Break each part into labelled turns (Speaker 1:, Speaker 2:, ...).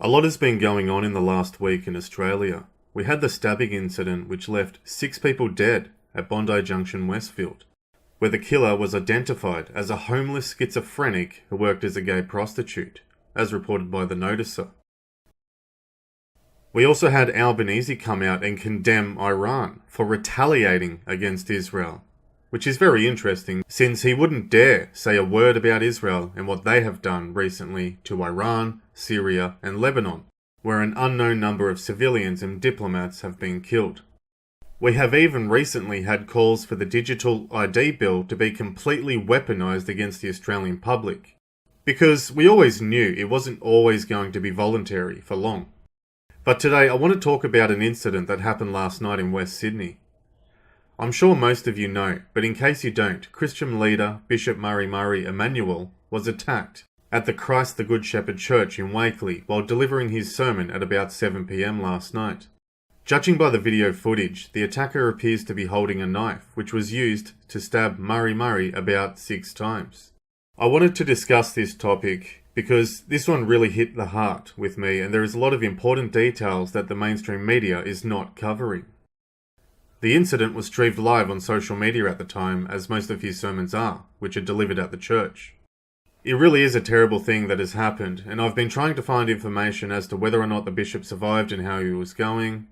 Speaker 1: A lot has been going on in the last week in Australia. We had the stabbing incident which left 6 people dead at Bondi Junction, Westfield, where the killer was identified as a homeless schizophrenic who worked as a gay prostitute, as reported by the Noticer. We also had Albanese come out and condemn Iran for retaliating against Israel, which is very interesting since he wouldn't dare say a word about Israel and what they have done recently to Iran, Syria and Lebanon, where an unknown number of civilians and diplomats have been killed. We have even recently had calls for the digital ID bill to be completely weaponised against the Australian public, because we always knew it wasn't always going to be voluntary for long. But today I want to talk about an incident that happened last night in West Sydney. I'm sure most of you know, but in case you don't, Christian leader Bishop Mar Mari Emmanuel was attacked at the Christ the Good Shepherd Church in Wakeley while delivering his sermon at about 7 p.m. last night. Judging by the video footage, the attacker appears to be holding a knife, which was used to stab Mari about 6 times. I wanted to discuss this topic because this one really hit the heart with me, and there is a lot of important details that the mainstream media is not covering. The incident was streamed live on social media at the time, as most of his sermons are, which are delivered at the church. It really is a terrible thing that has happened, and I've been trying to find information as to whether or not the bishop survived and how he was going,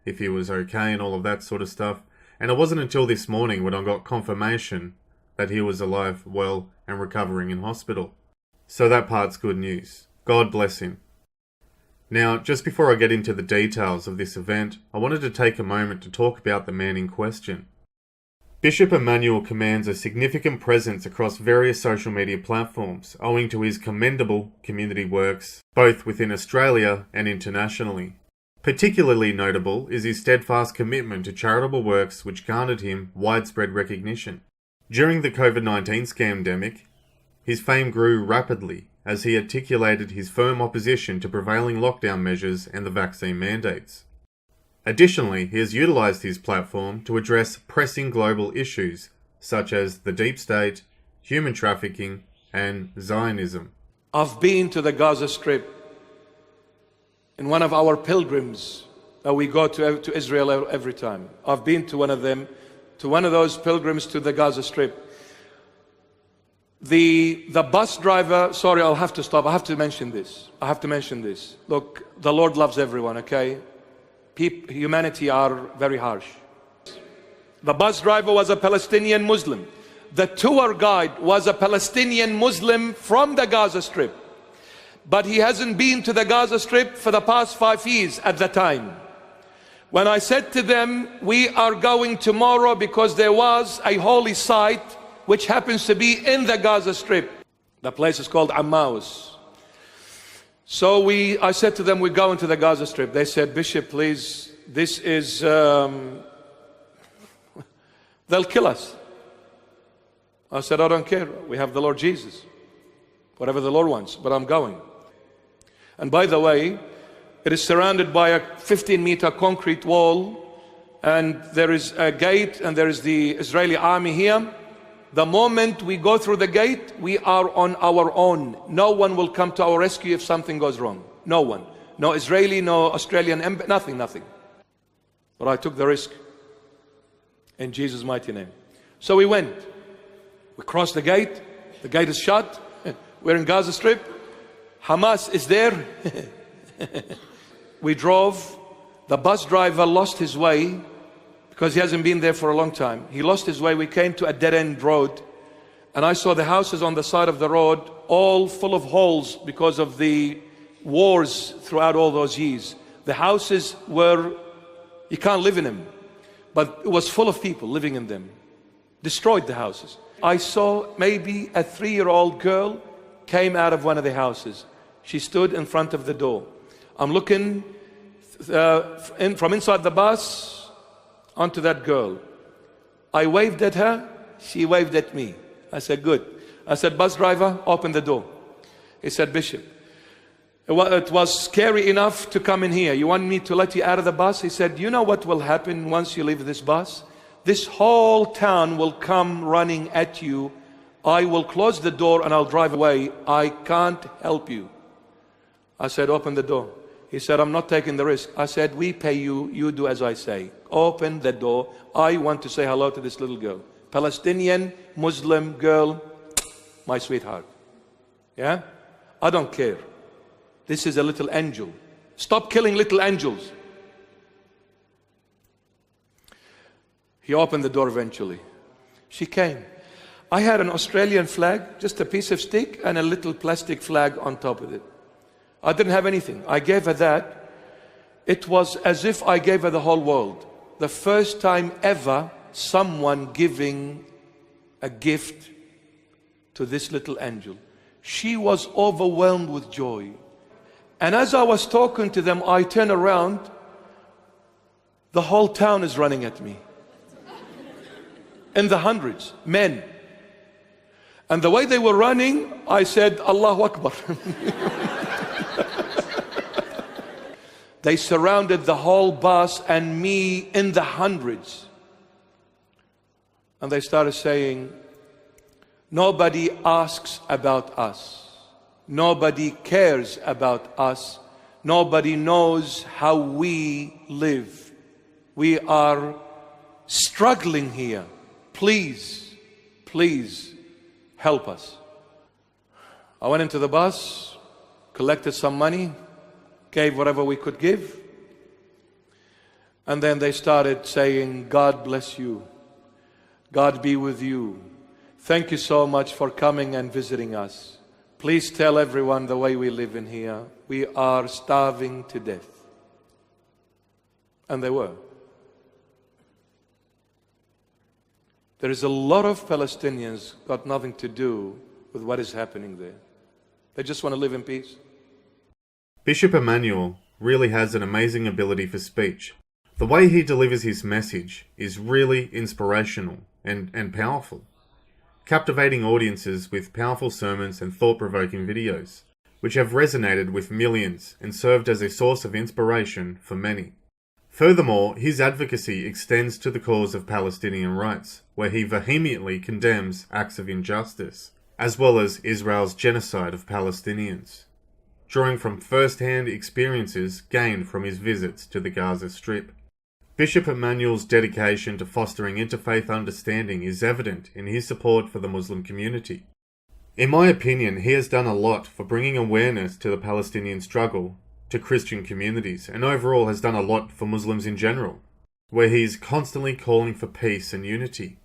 Speaker 1: if he was okay and all of that sort of stuff, and it wasn't until this morning when I got confirmation that he was alive, well, and recovering in hospital. So that part's good news. God bless him. Now, just before I get into the details of this event, I wanted to take a moment to talk about the man in question. Bishop Emmanuel commands a significant presence across various social media platforms, owing to his commendable community works, both within Australia and internationally. Particularly notable is his steadfast commitment to charitable works which garnered him widespread recognition. During the COVID-19 scamdemic, his fame grew rapidly as he articulated his firm opposition to prevailing lockdown measures and the vaccine mandates. Additionally, he has utilised his platform to address pressing global issues such as the deep state, human trafficking, and Zionism.
Speaker 2: I've been to the Gaza Strip in one of our pilgrims that we go to Israel every time. I've been to one of those pilgrims to the Gaza Strip. The bus driver, sorry, I'll have to stop. I have to mention this. Look, the Lord loves everyone, okay? Humanity are very harsh. The bus driver was a Palestinian Muslim. The tour guide was a Palestinian Muslim from the Gaza Strip. But he hasn't been to the Gaza Strip for the past 5 years at the time. When I said to them, we are going tomorrow because there was a holy site which happens to be in the Gaza Strip. The place is called Emmaus. So I said to them, we're going to the Gaza Strip. They said, Bishop, please, this is, they'll kill us. I said, I don't care. We have the Lord Jesus. Whatever the Lord wants, but I'm going. And by the way, it is surrounded by a 15-meter concrete wall, and there is a gate, and there is the Israeli army here. The moment we go through the gate, we are on our own. No one will come to our rescue if something goes wrong. No one. No Israeli, no Australian, nothing. But I took the risk in Jesus' mighty name. So we went. We crossed the gate. The gate is shut. We're in Gaza Strip. Hamas is there. We drove. The bus driver lost his way because he hasn't been there for a long time. He lost his way. We came to a dead-end road, and I saw the houses on the side of the road all full of holes because of the wars throughout all those years. The houses were, you can't live in them, but it was full of people living in them. Destroyed the houses. I saw maybe a 3-year-old girl came out of one of the houses. She stood in front of the door. I'm looking from inside the bus onto that girl. I waved at her, she waved at me. I said, good. I said, bus driver, open the door. He said, Bishop, it was scary enough to come in here. You want me to let you out of the bus? He said, you know what will happen once you leave this bus? This whole town will come running at you. I will close the door and I'll drive away. I can't help you. I said, open the door. He said, I'm not taking the risk. I said, we pay you, you do as I say. Open the door. I want to say hello to this little girl. Palestinian, Muslim girl, my sweetheart. Yeah? I don't care. This is a little angel. Stop killing little angels. He opened the door eventually. She came. I had an Australian flag, just a piece of stick and a little plastic flag on top of it. I didn't have anything. I gave her that. It was as if I gave her the whole world. The first time ever someone giving a gift to this little angel. She was overwhelmed with joy. And as I was talking to them, I turned around. The whole town is running at me. In the hundreds, men. And the way they were running, I said, Allahu Akbar. They surrounded the whole bus and me in the hundreds. And they started saying, nobody asks about us. Nobody cares about us. Nobody knows how we live. We are struggling here. Please, please help us. I went into the bus, collected some money, gave whatever we could give. And then they started saying, God bless you. God be with you. Thank you so much for coming and visiting us. Please tell everyone the way we live in here. We are starving to death. And they were. There is a lot of Palestinians got nothing to do with what is happening there. They just want to live in peace.
Speaker 1: Bishop Emmanuel really has an amazing ability for speech. The way he delivers his message is really inspirational and powerful, captivating audiences with powerful sermons and thought-provoking videos, which have resonated with millions and served as a source of inspiration for many. Furthermore, his advocacy extends to the cause of Palestinian rights, where he vehemently condemns acts of injustice, as well as Israel's genocide of Palestinians, drawing from first-hand experiences gained from his visits to the Gaza Strip. Bishop Emmanuel's dedication to fostering interfaith understanding is evident in his support for the Muslim community. In my opinion, he has done a lot for bringing awareness to the Palestinian struggle to Christian communities, and overall has done a lot for Muslims in general, where he is constantly calling for peace and unity.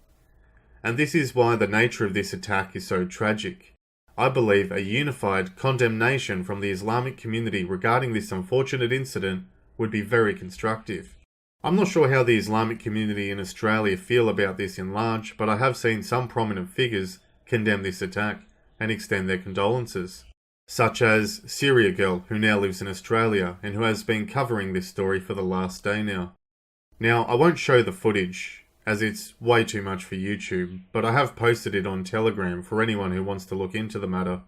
Speaker 1: And this is why the nature of this attack is so tragic. I believe a unified condemnation from the Islamic community regarding this unfortunate incident would be very constructive. I'm not sure how the Islamic community in Australia feel about this in large, but I have seen some prominent figures condemn this attack and extend their condolences, such as Syria Girl, who now lives in Australia and who has been covering this story for the last day now. Now, I won't show the footage, as it's way too much for YouTube, but I have posted it on Telegram for anyone who wants to look into the matter.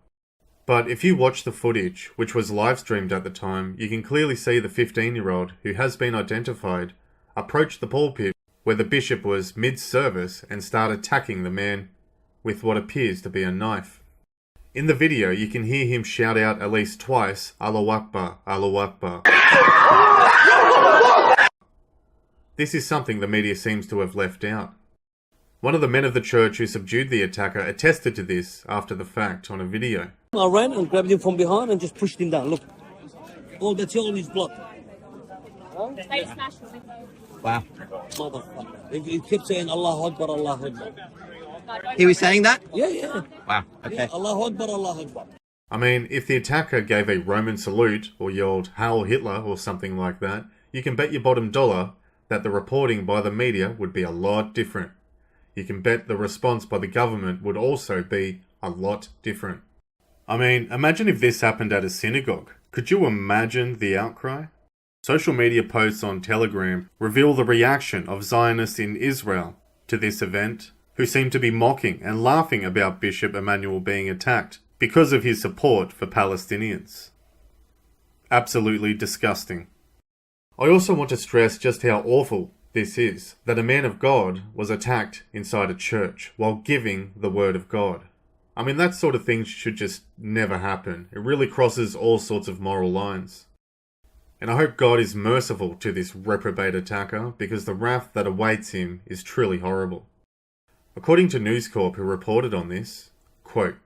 Speaker 1: But if you watch the footage, which was live streamed at the time, you can clearly see the 15-year-old, who has been identified, approached the pulpit where the bishop was mid-service and started attacking the man with what appears to be a knife. In the video, you can hear him shout out at least twice, Allahu Akbar, Allahu Akbar. This is something the media seems to have left out. One of the men of the church who subdued the attacker attested to this after the fact on a video.
Speaker 3: I ran and grabbed him from behind and just pushed him down. Look, all that's all in his blood.
Speaker 4: Wow.
Speaker 3: Motherfucker. He kept saying Allahu Akbar, Allahu Akbar.
Speaker 4: He was saying that?
Speaker 3: Yeah.
Speaker 4: Wow. Okay.
Speaker 3: Yeah, Allahu Akbar, Allahu Akbar.
Speaker 1: I mean, if the attacker gave a Roman salute or yelled Hail Hitler or something like that, you can bet your bottom dollar that the reporting by the media would be a lot different. You can bet the response by the government would also be a lot different. I mean, imagine if this happened at a synagogue. Could you imagine the outcry? Social media posts on Telegram reveal the reaction of Zionists in Israel to this event, who seem to be mocking and laughing about Bishop Emmanuel being attacked because of his support for Palestinians. Absolutely disgusting. I also want to stress just how awful this is, that a man of God was attacked inside a church while giving the word of God. I mean, that sort of thing should just never happen. It really crosses all sorts of moral lines. And I hope God is merciful to this reprobate attacker, because the wrath that awaits him is truly horrible. According to News Corp, who reported on this, quote,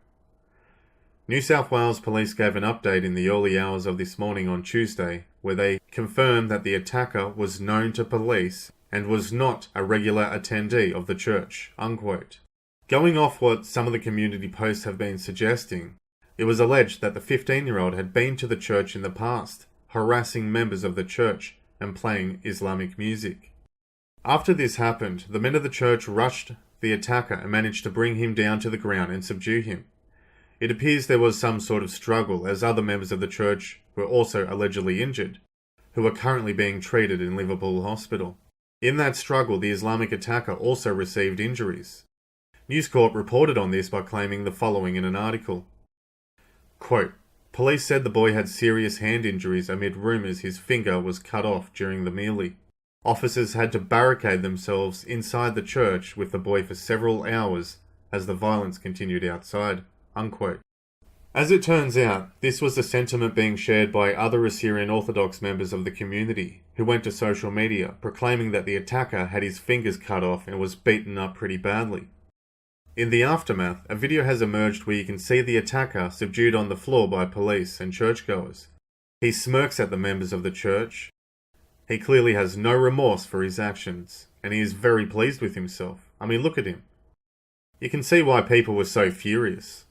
Speaker 1: New South Wales Police gave an update in the early hours of this morning on Tuesday, where they confirmed that the attacker was known to police and was not a regular attendee of the church, unquote. Going off what some of the community posts have been suggesting, it was alleged that the 15-year-old had been to the church in the past, harassing members of the church and playing Islamic music. After this happened, the men of the church rushed the attacker and managed to bring him down to the ground and subdue him. It appears there was some sort of struggle, as other members of the church were also allegedly injured, who are currently being treated in Liverpool Hospital. In that struggle, the Islamic attacker also received injuries. News Corp reported on this by claiming the following in an article. Quote, Police said the boy had serious hand injuries amid rumours his finger was cut off during the melee. Officers had to barricade themselves inside the church with the boy for several hours as the violence continued outside. Unquote. As it turns out, this was the sentiment being shared by other Assyrian Orthodox members of the community, who went to social media proclaiming that the attacker had his fingers cut off and was beaten up pretty badly. In the aftermath, a video has emerged where you can see the attacker subdued on the floor by police and churchgoers. He smirks at the members of the church. He clearly has no remorse for his actions, and he is very pleased with himself. I mean, look at him. You can see why people were so furious.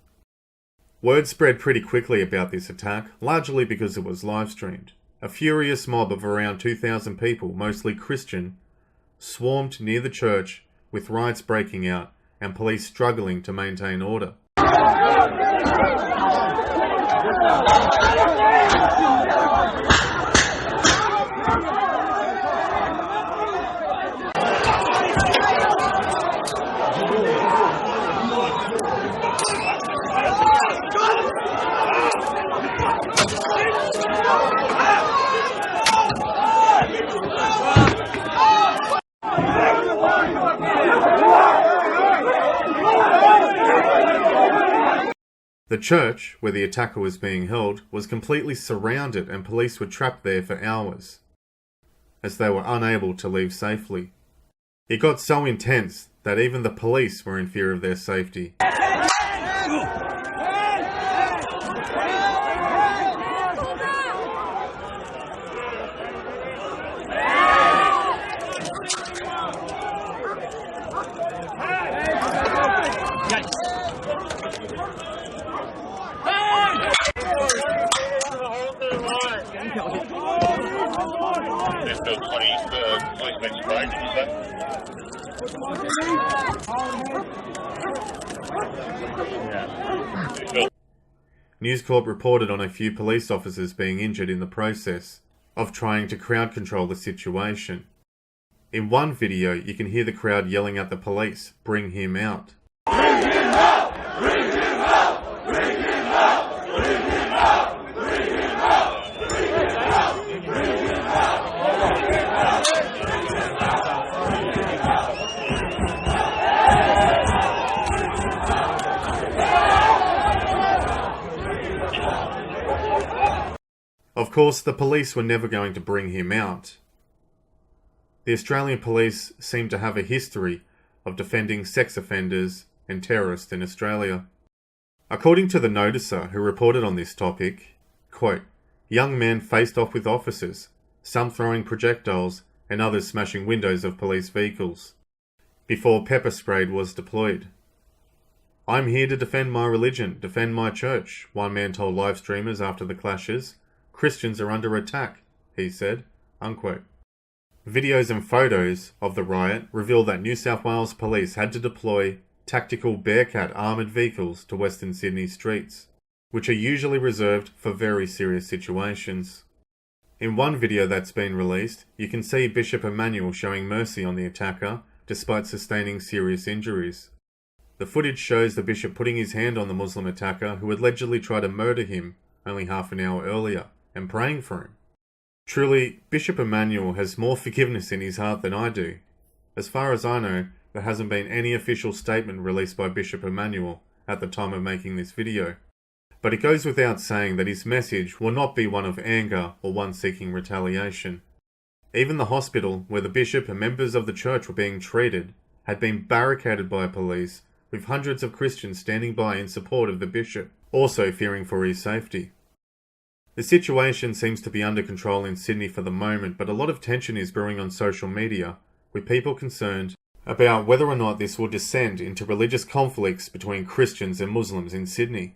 Speaker 1: Word spread pretty quickly about this attack, largely because it was live-streamed. A furious mob of around 2,000 people, mostly Christian, swarmed near the church, with riots breaking out and police struggling to maintain order. The church, where the attacker was being held, was completely surrounded and police were trapped there for hours, as they were unable to leave safely. It got so intense that even the police were in fear of their safety. News Corp reported on a few police officers being injured in the process of trying to crowd control the situation. In one video, you can hear the crowd yelling at the police, "Bring him out." Bring him out! Bring him out! Bring him out! Bring him out! Bring him out! Bring him out! Bring him out! Bring him out! Of course, the police were never going to bring him out. The Australian police seem to have a history of defending sex offenders and terrorists in Australia. According to the Noticer, who reported on this topic, quote, young men faced off with officers, some throwing projectiles and others smashing windows of police vehicles, before pepper spray was deployed. I'm here to defend my religion, defend my church, one man told live streamers after the clashes. Christians are under attack, he said, unquote. Videos and photos of the riot reveal that New South Wales Police had to deploy tactical Bearcat armoured vehicles to Western Sydney streets, which are usually reserved for very serious situations. In one video that's been released, you can see Bishop Emmanuel showing mercy on the attacker despite sustaining serious injuries. The footage shows the bishop putting his hand on the Muslim attacker who allegedly tried to murder him only half an hour earlier, and praying for him. Truly, Bishop Emmanuel has more forgiveness in his heart than I do. As far as I know, there hasn't been any official statement released by Bishop Emmanuel at the time of making this video. But it goes without saying that his message will not be one of anger or one seeking retaliation. Even the hospital where the bishop and members of the church were being treated had been barricaded by police, with hundreds of Christians standing by in support of the bishop, also fearing for his safety. The situation seems to be under control in Sydney for the moment, but a lot of tension is brewing on social media, with people concerned about whether or not this will descend into religious conflicts between Christians and Muslims in Sydney.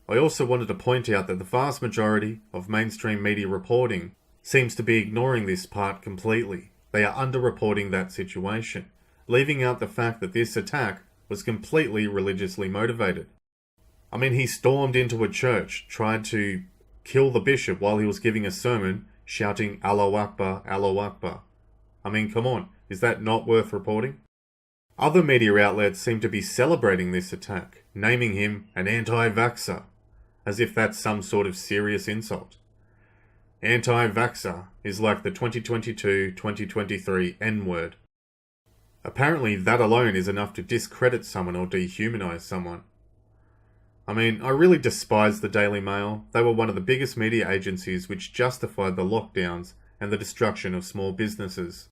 Speaker 1: I also wanted to point out that the vast majority of mainstream media reporting seems to be ignoring this part completely. They are underreporting that situation, leaving out the fact that this attack was completely religiously motivated. I mean, he stormed into a church, tried to kill the bishop while he was giving a sermon, shouting Allahu Akbar, Allahu Akbar. I mean, come on, is that not worth reporting? Other media outlets seem to be celebrating this attack, naming him an anti-vaxxer, as if that's some sort of serious insult. Anti-vaxxer is like the 2022-2023 N-word. Apparently that alone is enough to discredit someone or dehumanize someone. I mean, I really despise the Daily Mail. They were one of the biggest media agencies which justified the lockdowns and the destruction of small businesses,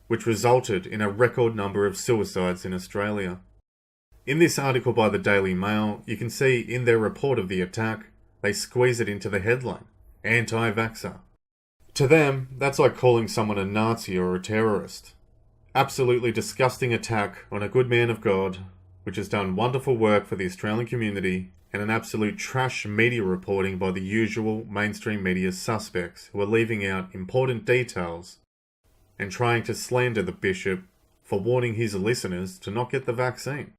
Speaker 1: which resulted in a record number of suicides in Australia. In this article by the Daily Mail, you can see in their report of the attack, they squeeze it into the headline, anti-vaxxer. To them, that's like calling someone a Nazi or a terrorist. Absolutely disgusting attack on a good man of God, which has done wonderful work for the Australian community, and an absolute trash media reporting by the usual mainstream media suspects who are leaving out important details and trying to slander the bishop for warning his listeners to not get the vaccine.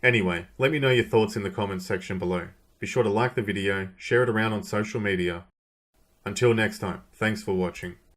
Speaker 1: Anyway, let me know your thoughts in the comments section below. Be sure to like the video, share it around on social media. Until next time, thanks for watching.